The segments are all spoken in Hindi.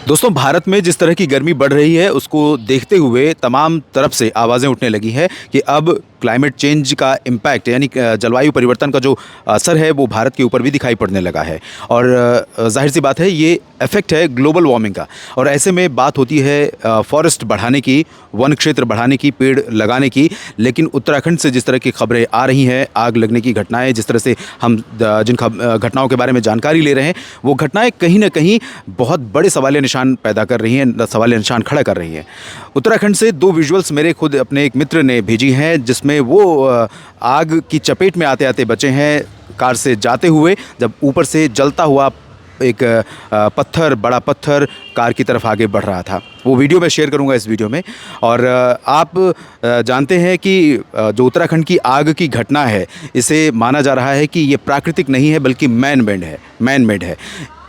दोस्तों, भारत में जिस तरह की गर्मी बढ़ रही है, उसको देखते हुए तमाम तरफ से आवाज़ें उठने लगी हैं कि अब क्लाइमेट चेंज का इम्पैक्ट यानी जलवायु परिवर्तन का जो असर है, वो भारत के ऊपर भी दिखाई पड़ने लगा है। और ज़ाहिर-सी बात है, ये इफ़ेक्ट है ग्लोबल वार्मिंग का। और ऐसे में बात होती है फ़ॉरेस्ट बढ़ाने की, वन क्षेत्र बढ़ाने की, पेड़ लगाने की। लेकिन उत्तराखंड से जिस तरह की खबरें आ रही हैं, आग लगने की घटनाएँ, जिस तरह से हम जिन घटनाओं के बारे में जानकारी ले रहे हैं, वो घटनाएँ कहीं न कहीं बहुत बड़े सवालिया निशान पैदा कर रही हैं, सवालिया निशान खड़ा कर रही हैं। उत्तराखंड से 2 विजुअल्स मेरे खुद अपने एक मित्र ने भेजी हैं, जिसमें वो आग की चपेट में आते-आते बचे हैं, कार से जाते हुए, जब ऊपर से जलता हुआ एक बड़ा पत्थर कार की तरफ आगे बढ़ रहा था। वो वीडियो मैं शेयर करूँगा इस वीडियो में। और आप जानते हैं कि जो उत्तराखंड की आग की घटना है, इसे माना जा रहा है कि ये प्राकृतिक नहीं है, बल्कि मैन मेड है।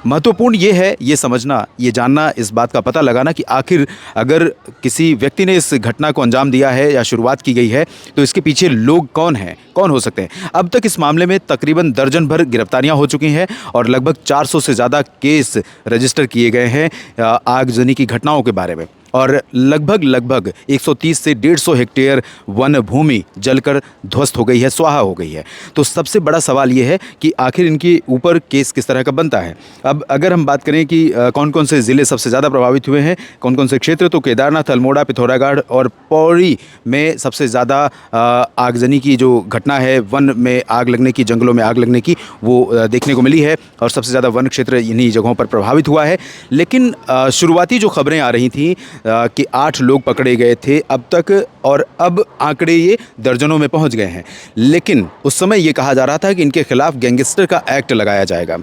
महत्वपूर्ण ये है, ये समझना, ये जानना, इस बात का पता लगाना कि आखिर अगर किसी व्यक्ति ने इस घटना को अंजाम दिया है या शुरुआत की गई है, तो इसके पीछे लोग कौन हैं, कौन हो सकते हैं। अब तक इस मामले में तकरीबन दर्जन भर गिरफ्तारियां हो चुकी हैं और लगभग 400 से ज़्यादा केस रजिस्टर किए गए हैं आगजनी की घटनाओं के बारे में। और लगभग 130 से 150 हेक्टेयर वन भूमि जलकर ध्वस्त हो गई है, स्वाहा हो गई है। तो सबसे बड़ा सवाल ये है कि आखिर इनके ऊपर केस किस तरह का बनता है। अब अगर हम बात करें कि कौन-कौन से ज़िले सबसे ज़्यादा प्रभावित हुए हैं, कौन-कौन से क्षेत्र, तो केदारनाथ, अल्मोड़ा, पिथौरागढ़ और पौड़ी में सबसे ज़्यादा आगजनी की जो घटना है, वन में आग लगने की, जंगलों में आग लगने की, वो देखने को मिली है। और सबसे ज़्यादा वन क्षेत्र इन्हीं जगहों पर प्रभावित हुआ है। लेकिन शुरुआती जो खबरें आ रही थीं कि 8 लोग पकड़े गए थे अब तक, और अब आंकड़े ये दर्जनों में पहुंच गए हैं। लेकिन उस समय ये कहा जा रहा था कि इनके खिलाफ गैंगस्टर का एक्ट लगाया जाएगा।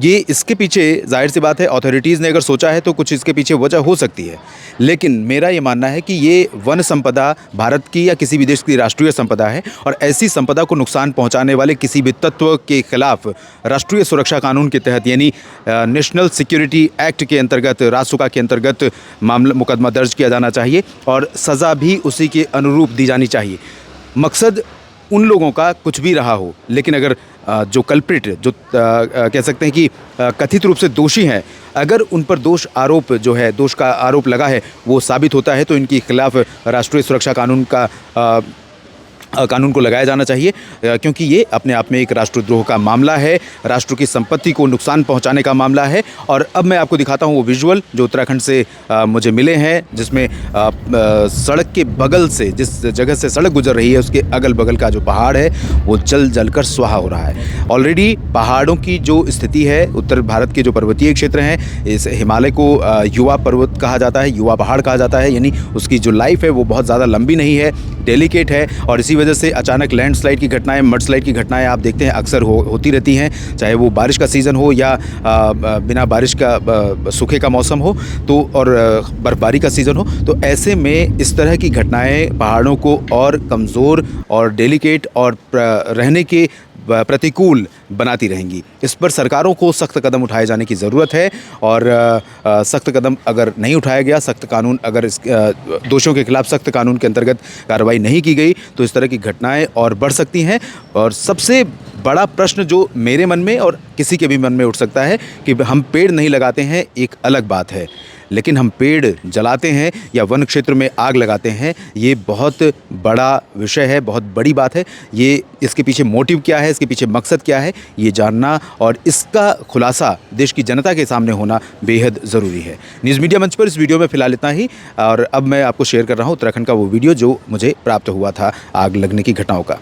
ये इसके पीछे ज़ाहिर सी बात है, अथॉरिटीज़ ने अगर सोचा है तो कुछ इसके पीछे वजह हो सकती है। लेकिन मेरा ये मानना है कि ये वन संपदा भारत की या किसी भी देश की राष्ट्रीय संपदा है, और ऐसी संपदा को नुकसान पहुंचाने वाले किसी भी तत्व के खिलाफ राष्ट्रीय सुरक्षा कानून के तहत यानी नेशनल सिक्योरिटी एक्ट के अंतर्गत, रासुका के अंतर्गत मुकदमा दर्ज किया जाना चाहिए और सज़ा भी उसी के अनुरूप दी जानी चाहिए। मकसद उन लोगों का कुछ भी रहा हो, लेकिन अगर जो कल्प्रिट, जो कह सकते हैं कि कथित रूप से दोषी हैं, अगर उन पर दोष का आरोप लगा है, वो साबित होता है, तो इनके खिलाफ राष्ट्रीय सुरक्षा कानून को लगाया जाना चाहिए। क्योंकि ये अपने आप में एक राष्ट्रद्रोह का मामला है, राष्ट्र की संपत्ति को नुकसान पहुंचाने का मामला है। और अब मैं आपको दिखाता हूं वो विजुअल जो उत्तराखंड से मुझे मिले हैं, जिसमें सड़क के बगल से, जिस जगह से सड़क गुजर रही है, उसके अगल बगल का जो पहाड़ है, वो जल कर स्वाहा हो रहा है। ऑलरेडी पहाड़ों की जो स्थिति है, उत्तर भारत के जो पर्वतीय क्षेत्र हैं, इस हिमालय को युवा पर्वत कहा जाता है, युवा पहाड़ कहा जाता है, यानी उसकी जो लाइफ है वो बहुत ज़्यादा लंबी नहीं है, डेलिकेट है। और इसी वजह से अचानक लैंडस्लाइड की घटनाएं, मडस्लाइड की घटनाएं आप देखते हैं अक्सर होती रहती हैं, चाहे वो बारिश का सीज़न हो या बिना बारिश का सूखे का मौसम हो, तो और बर्फबारी का सीज़न हो। तो ऐसे में इस तरह की घटनाएं पहाड़ों को और कमज़ोर और डेलिकेट और रहने के प्रतिकूल बनाती रहेंगी। इस पर सरकारों को सख्त कदम उठाए जाने की ज़रूरत है। और सख्त कदम अगर नहीं उठाया गया, सख्त कानून अगर इस दोषियों के खिलाफ सख्त कानून के अंतर्गत कार्रवाई नहीं की गई, तो इस तरह की घटनाएं और बढ़ सकती हैं। और सबसे बड़ा प्रश्न जो मेरे मन में और किसी के भी मन में उठ सकता है कि हम पेड़ नहीं लगाते हैं, एक अलग बात है, लेकिन हम पेड़ जलाते हैं या वन क्षेत्र में आग लगाते हैं, ये बहुत बड़ा विषय है, बहुत बड़ी बात है। ये इसके पीछे मोटिव क्या है, इसके पीछे मकसद क्या है, ये जानना और इसका खुलासा देश की जनता के सामने होना बेहद ज़रूरी है। न्यूज़ मीडिया मंच पर इस वीडियो में फ़िलहाल इतना ही। और अब मैं आपको शेयर कर रहा हूँ उत्तराखंड का वो वीडियो जो मुझे प्राप्त हुआ था आग लगने की घटनाओं का।